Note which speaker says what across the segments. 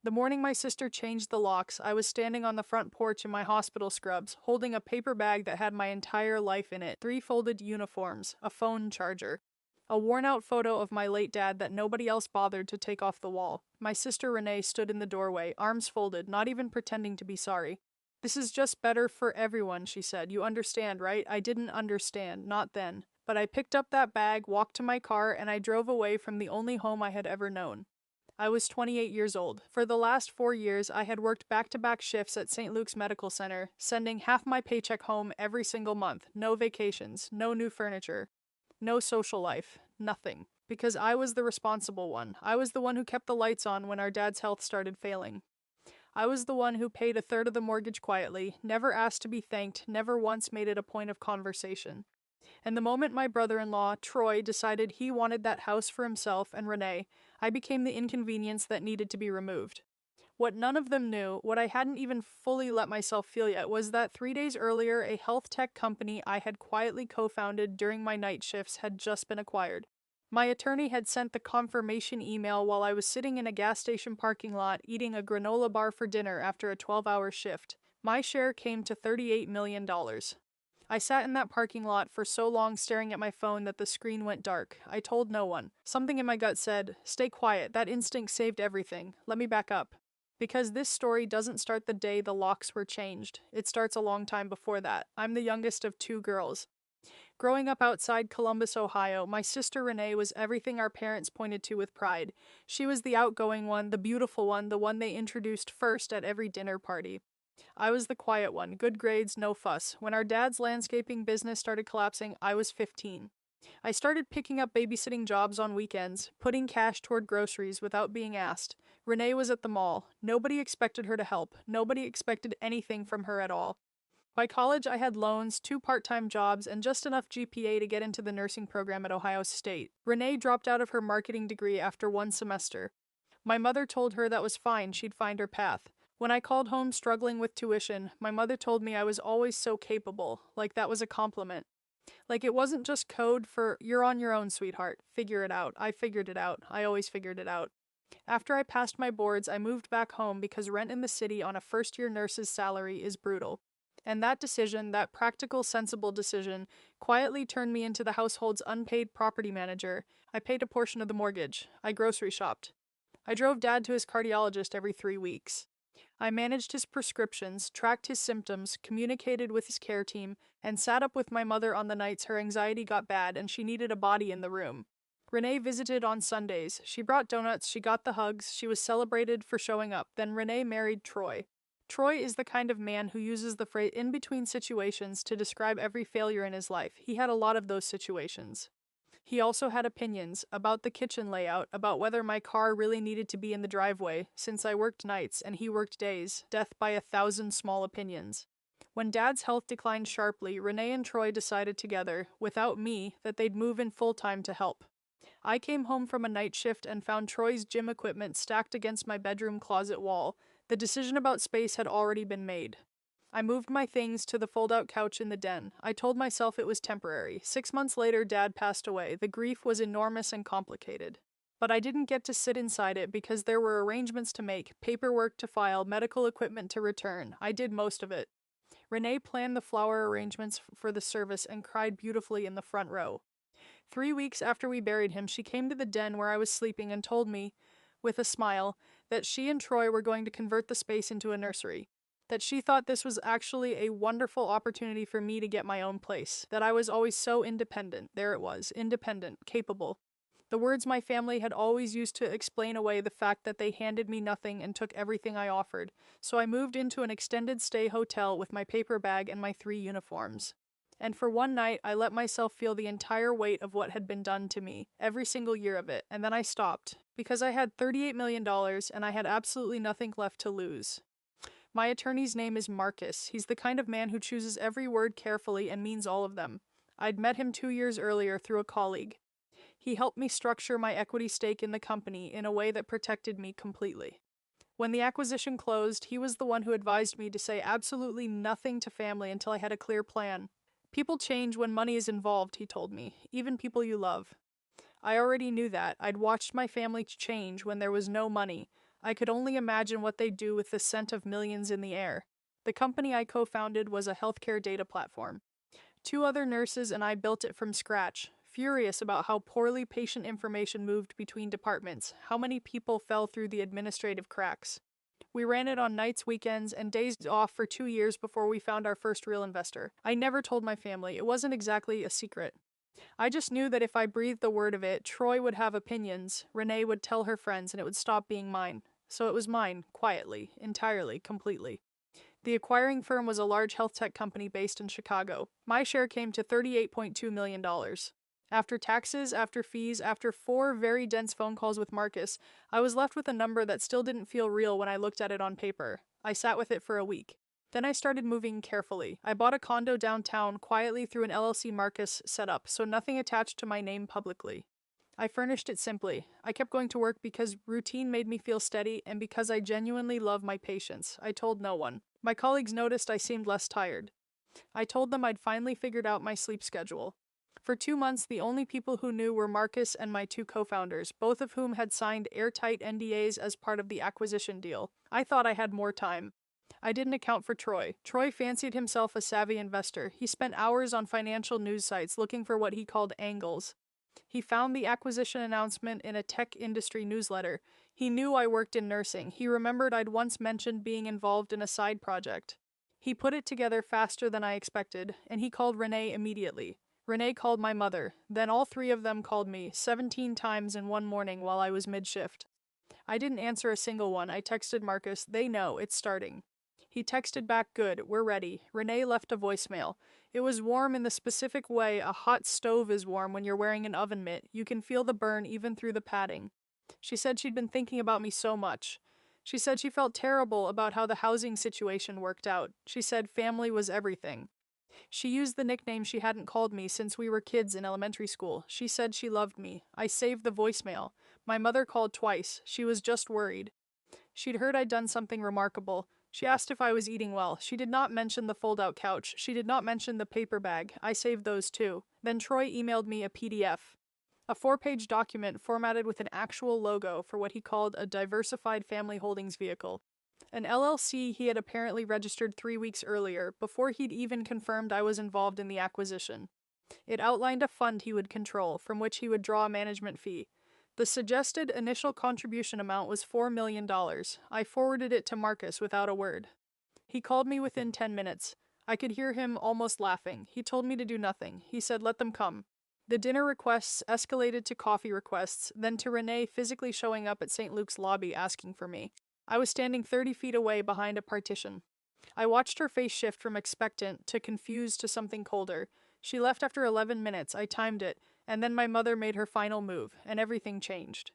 Speaker 1: The morning my sister changed the locks, I was standing on the front porch in my hospital scrubs, holding a paper bag that had my entire life in it, 3 folded uniforms, a phone charger, a worn-out photo of my late dad that nobody else bothered to take off the wall. My sister Renee stood in the doorway, arms folded, not even pretending to be sorry. "This is just better for everyone," she said. "You understand, right?" I didn't understand, not then. But I picked up that bag, walked to my car, and I drove away from the only home I had ever known. I was 28 years old. For the last 4 years, I had worked back-to-back shifts at St. Luke's Medical Center, sending half my paycheck home every single month. No vacations, no new furniture, no social life, nothing. Because I was the responsible one. I was the one who kept the lights on when our dad's health started failing. I was the one who paid a third of the mortgage quietly, never asked to be thanked, never once made it a point of conversation. And the moment my brother-in-law, Troy, decided he wanted that house for himself and Renee, I became the inconvenience that needed to be removed. What none of them knew, what I hadn't even fully let myself feel yet, was that 3 days earlier, a health tech company I had quietly co-founded during my night shifts had just been acquired. My attorney had sent the confirmation email while I was sitting in a gas station parking lot eating a granola bar for dinner after a 12-hour shift. My share came to $38 million. I sat in that parking lot for so long staring at my phone that the screen went dark. I told no one. Something in my gut said, "Stay quiet, that instinct saved everything. Let me back up." Because this story doesn't start the day the locks were changed. It starts a long time before that. I'm the youngest of 2 girls. Growing up outside Columbus, Ohio, my sister Renee was everything our parents pointed to with pride. She was the outgoing one, the beautiful one, the one they introduced first at every dinner party. I was the quiet one, good grades, no fuss. When our dad's landscaping business started collapsing, I was 15. I started picking up babysitting jobs on weekends, putting cash toward groceries without being asked. Renee was at the mall. Nobody expected her to help. Nobody expected anything from her at all. By college, I had loans, 2 part-time jobs, and just enough GPA to get into the nursing program at Ohio State. Renee dropped out of her marketing degree after 1 semester. My mother told her that was fine, she'd find her path. When I called home struggling with tuition, my mother told me I was always so capable, like that was a compliment. Like it wasn't just code for, "You're on your own, sweetheart. Figure it out." I figured it out. I always figured it out. After I passed my boards, I moved back home because rent in the city on a first-year nurse's salary is brutal. And that decision, that practical, sensible decision, quietly turned me into the household's unpaid property manager. I paid a portion of the mortgage. I grocery shopped. I drove Dad to his cardiologist every 3 weeks. I managed his prescriptions, tracked his symptoms, communicated with his care team, and sat up with my mother on the nights her anxiety got bad and she needed a body in the room. Renee visited on Sundays. She brought donuts, she got the hugs, she was celebrated for showing up. Then Renee married Troy. Troy is the kind of man who uses the phrase "in between situations" to describe every failure in his life. He had a lot of those situations. He also had opinions about the kitchen layout, about whether my car really needed to be in the driveway, since I worked nights and he worked days, death by 1,000 small opinions. When Dad's health declined sharply, Renee and Troy decided together, without me, that they'd move in full-time to help. I came home from a night shift and found Troy's gym equipment stacked against my bedroom closet wall. The decision about space had already been made. I moved my things to the fold-out couch in the den. I told myself it was temporary. 6 months later, Dad passed away. The grief was enormous and complicated. But I didn't get to sit inside it because there were arrangements to make, paperwork to file, medical equipment to return. I did most of it. Renee planned the flower arrangements for the service and cried beautifully in the front row. 3 weeks after we buried him, she came to the den where I was sleeping and told me, with a smile, that she and Troy were going to convert the space into a nursery. That she thought this was actually a wonderful opportunity for me to get my own place. That I was always so independent. There it was, independent, capable. The words my family had always used to explain away the fact that they handed me nothing and took everything I offered. So I moved into an extended stay hotel with my paper bag and my 3 uniforms. And for one night, I let myself feel the entire weight of what had been done to me, every single year of it, and then I stopped, because I had $38 million and I had absolutely nothing left to lose. My attorney's name is Marcus. He's the kind of man who chooses every word carefully and means all of them. I'd met him 2 years earlier through a colleague. He helped me structure my equity stake in the company in a way that protected me completely. When the acquisition closed, he was the one who advised me to say absolutely nothing to family until I had a clear plan. People change when money is involved, he told me, even people you love. I already knew that. I'd watched my family change when there was no money. I could only imagine what they'd do with the scent of millions in the air. The company I co-founded was a healthcare data platform. 2 other nurses and I built it from scratch, furious about how poorly patient information moved between departments, how many people fell through the administrative cracks. We ran it on nights, weekends, and days off for 2 years before we found our first real investor. I never told my family. It wasn't exactly a secret. I just knew that if I breathed the word of it, Troy would have opinions, Renee would tell her friends, and it would stop being mine. So it was mine, quietly, entirely, completely. The acquiring firm was a large health tech company based in Chicago. My share came to $38.2 million. After taxes, after fees, after 4 very dense phone calls with Marcus, I was left with a number that still didn't feel real when I looked at it on paper. I sat with it for a week. Then I started moving carefully. I bought a condo downtown quietly through an LLC Marcus set up, so nothing attached to my name publicly. I furnished it simply. I kept going to work because routine made me feel steady and because I genuinely love my patients. I told no one. My colleagues noticed I seemed less tired. I told them I'd finally figured out my sleep schedule. For 2 months, the only people who knew were Marcus and my 2 co-founders, both of whom had signed airtight NDAs as part of the acquisition deal. I thought I had more time. I didn't account for Troy. Troy fancied himself a savvy investor. He spent hours on financial news sites looking for what he called angles. He found the acquisition announcement in a tech industry newsletter. He knew I worked in nursing. He remembered I'd once mentioned being involved in a side project. He put it together faster than I expected, and he called Renee immediately. Renee called my mother. Then all 3 of them called me, 17 times in one morning while I was mid-shift. I didn't answer a single one. I texted Marcus, "They know, it's starting." He texted back, "Good, we're ready." Renee left a voicemail. It was warm in the specific way a hot stove is warm when you're wearing an oven mitt. You can feel the burn even through the padding. She said she'd been thinking about me so much. She said she felt terrible about how the housing situation worked out. She said family was everything. She used the nickname she hadn't called me since we were kids in elementary school. She said she loved me. I saved the voicemail. My mother called twice. She was just worried. She'd heard I'd done something remarkable. She asked if I was eating well. She did not mention the fold-out couch. She did not mention the paper bag. I saved those too. Then Troy emailed me a PDF. A 4-page document formatted with an actual logo for what he called a diversified family holdings vehicle. An LLC he had apparently registered 3 weeks earlier, before he'd even confirmed I was involved in the acquisition. It outlined a fund he would control, from which he would draw a management fee. The suggested initial contribution amount was $4 million. I forwarded it to Marcus without a word. He called me within 10 minutes. I could hear him almost laughing. He told me to do nothing. He said, "Let them come." The dinner requests escalated to coffee requests, then to Renee physically showing up at St. Luke's lobby asking for me. I was standing 30 feet away behind a partition. I watched her face shift from expectant to confused to something colder. She left after 11 minutes. I timed it. And then my mother made her final move, and everything changed.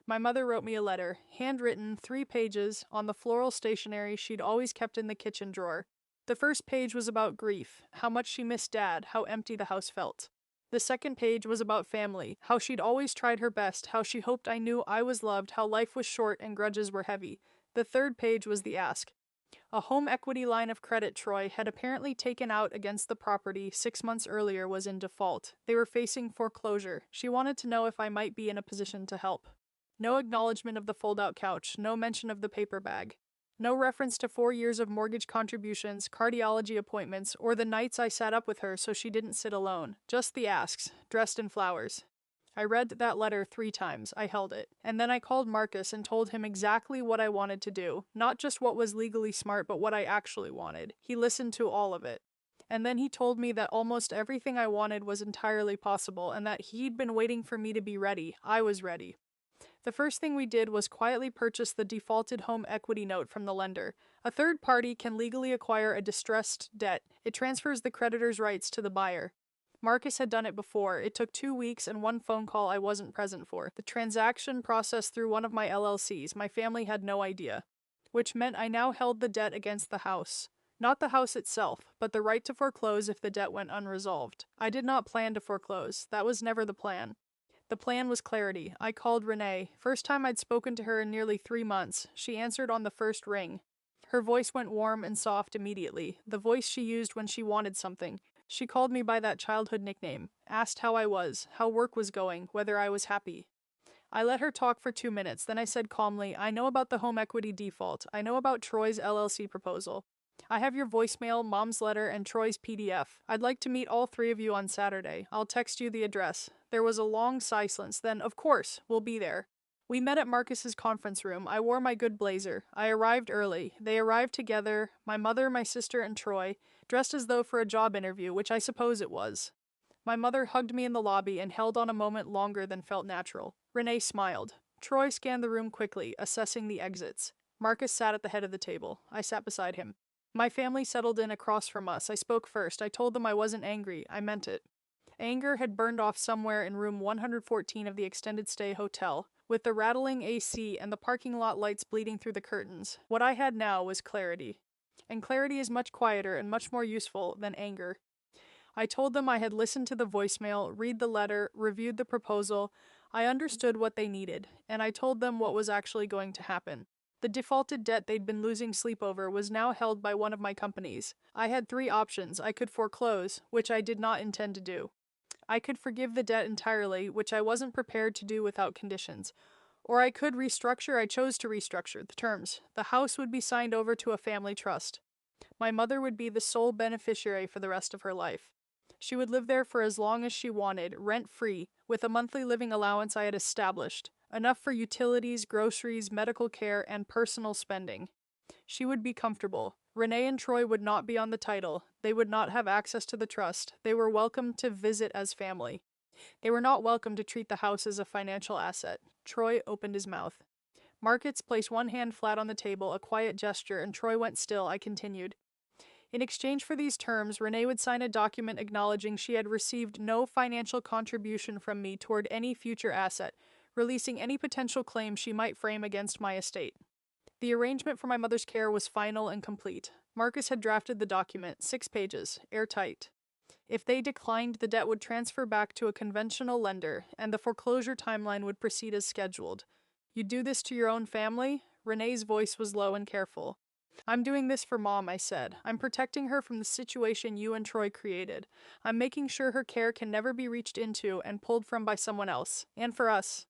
Speaker 1: My mother wrote me a letter, handwritten, 3 pages, on the floral stationery she'd always kept in the kitchen drawer. The first page was about grief, how much she missed Dad, how empty the house felt. The second page was about family, how she'd always tried her best, how she hoped I knew I was loved, how life was short and grudges were heavy. The third page was the ask. A home equity line of credit Troy had apparently taken out against the property 6 months earlier was in default. They were facing foreclosure. She wanted to know if I might be in a position to help. No acknowledgement of the fold-out couch, no mention of the paper bag. No reference to 4 years of mortgage contributions, cardiology appointments, or the nights I sat up with her so she didn't sit alone. Just the asks, dressed in flowers. I read that letter 3 times. I held it. And then I called Marcus and told him exactly what I wanted to do. Not just what was legally smart, but what I actually wanted. He listened to all of it. And then he told me that almost everything I wanted was entirely possible and that he'd been waiting for me to be ready. I was ready. The first thing we did was quietly purchase the defaulted home equity note from the lender. A third party can legally acquire a distressed debt. It transfers the creditor's rights to the buyer. Marcus had done it before. It took 2 weeks and 1 phone call I wasn't present for. The transaction processed through one of my LLCs. My family had no idea. Which meant I now held the debt against the house. Not the house itself, but the right to foreclose if the debt went unresolved. I did not plan to foreclose. That was never the plan. The plan was clarity. I called Renee. First time I'd spoken to her in nearly 3 months. She answered on the first ring. Her voice went warm and soft immediately. The voice she used when she wanted something. She called me by that childhood nickname, asked how I was, how work was going, whether I was happy. I let her talk for 2 minutes, then I said calmly, I know about the home equity default. I know about Troy's LLC proposal. I have your voicemail, Mom's letter, and Troy's PDF. I'd like to meet all three of you on Saturday. I'll text you the address. There was a long silence, then, of course, we'll be there. We met at Marcus's conference room. I wore my good blazer. I arrived early. They arrived together, my mother, my sister, and Troy, dressed as though for a job interview, which I suppose it was. My mother hugged me in the lobby and held on a moment longer than felt natural. Renee smiled. Troy scanned the room quickly, assessing the exits. Marcus sat at the head of the table. I sat beside him. My family settled in across from us. I spoke first. I told them I wasn't angry. I meant it. Anger had burned off somewhere in room 114 of the extended stay hotel, with the rattling AC and the parking lot lights bleeding through the curtains. What I had now was clarity. And clarity is much quieter and much more useful than anger. I told them I had listened to the voicemail, read the letter, reviewed the proposal. I understood what they needed, and I told them what was actually going to happen. The defaulted debt they'd been losing sleep over was now held by one of my companies. I had 3 options. I could foreclose, which I did not intend to do. I could forgive the debt entirely, which I wasn't prepared to do without conditions. Or I could restructure. I chose to restructure the terms. The house would be signed over to a family trust. My mother would be the sole beneficiary for the rest of her life. She would live there for as long as she wanted, rent-free, with a monthly living allowance I had established, enough for utilities, groceries, medical care, and personal spending. She would be comfortable. Renee and Troy would not be on the title. They would not have access to the trust. They were welcome to visit as family. They were not welcome to treat the house as a financial asset. Troy opened his mouth. Marcus placed one hand flat on the table, a quiet gesture, and Troy went still. I continued. In exchange for these terms, Renee would sign a document acknowledging she had received no financial contribution from me toward any future asset, releasing any potential claim she might frame against my estate. The arrangement for my mother's care was final and complete. Marcus had drafted the document, 6 pages, airtight. If they declined, the debt would transfer back to a conventional lender, and the foreclosure timeline would proceed as scheduled. You do this to your own family? Renee's voice was low and careful. I'm doing this for Mom, I said. I'm protecting her from the situation you and Troy created. I'm making sure her care can never be reached into and pulled from by someone else. And for us,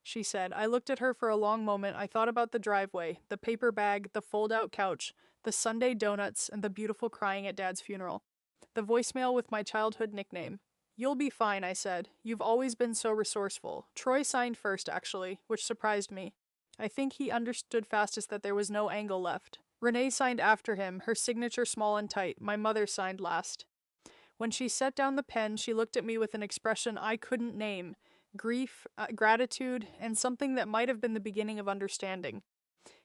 Speaker 1: she said. I looked at her for a long moment. I thought about the driveway, the paper bag, the fold-out couch, the Sunday donuts, and the beautiful crying at Dad's funeral. The voicemail with my childhood nickname. You'll be fine, I said. You've always been so resourceful. Troy signed first, actually, which surprised me. I think he understood fastest that there was no angle left. Renee signed after him, her signature small and tight. My mother signed last. When she set down the pen, she looked at me with an expression I couldn't name. Grief, gratitude, and something that might have been the beginning of understanding.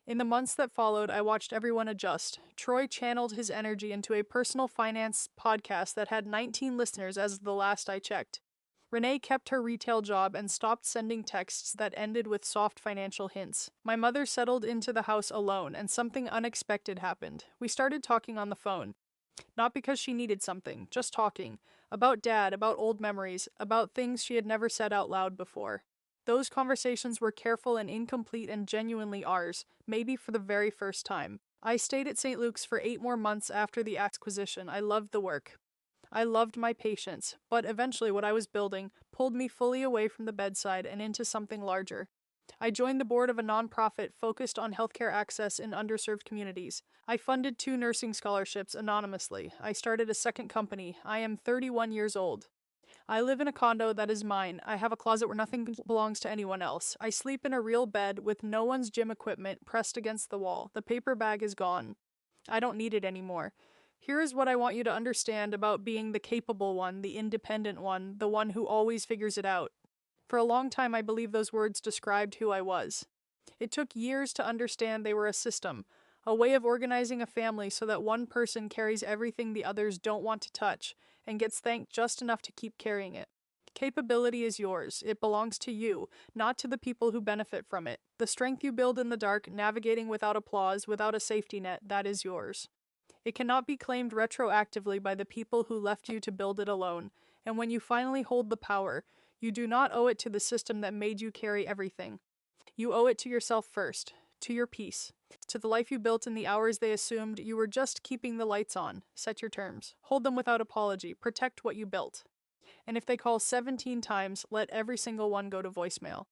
Speaker 1: In the months that followed, I watched everyone adjust. Troy channeled his energy into a personal finance podcast that had 19 listeners as of the last I checked. Renee kept her retail job and stopped sending texts that ended with soft financial hints. My mother settled into the house alone, and something unexpected happened. We started talking on the phone. Not because she needed something, just talking. About Dad, about old memories, about things she had never said out loud before. Those conversations were careful and incomplete and genuinely ours, maybe for the very first time. I stayed at St. Luke's for 8 more months after the acquisition. I loved the work. I loved my patients, but eventually what I was building pulled me fully away from the bedside and into something larger. I joined the board of a nonprofit focused on healthcare access in underserved communities. I funded 2 nursing scholarships anonymously. I started a second company. I am 31 years old. I live in a condo that is mine. I have a closet where nothing belongs to anyone else. I sleep in a real bed with no one's gym equipment pressed against the wall. The paper bag is gone. I don't need it anymore. Here is what I want you to understand about being the capable one, the independent one, the one who always figures it out. For a long time, I believe those words described who I was. It took years to understand they were a system, a way of organizing a family so that one person carries everything the others don't want to touch and gets thanked just enough to keep carrying it. Capability is yours. It belongs to you, not to the people who benefit from it. The strength you build in the dark, navigating without applause, without a safety net, that is yours. It cannot be claimed retroactively by the people who left you to build it alone, and when you finally hold the power, you do not owe it to the system that made you carry everything. You owe it to yourself first, to your peace, to the life you built in the hours they assumed you were just keeping the lights on. Set your terms. Hold them without apology. Protect what you built. And if they call 17 times, let every single one go to voicemail.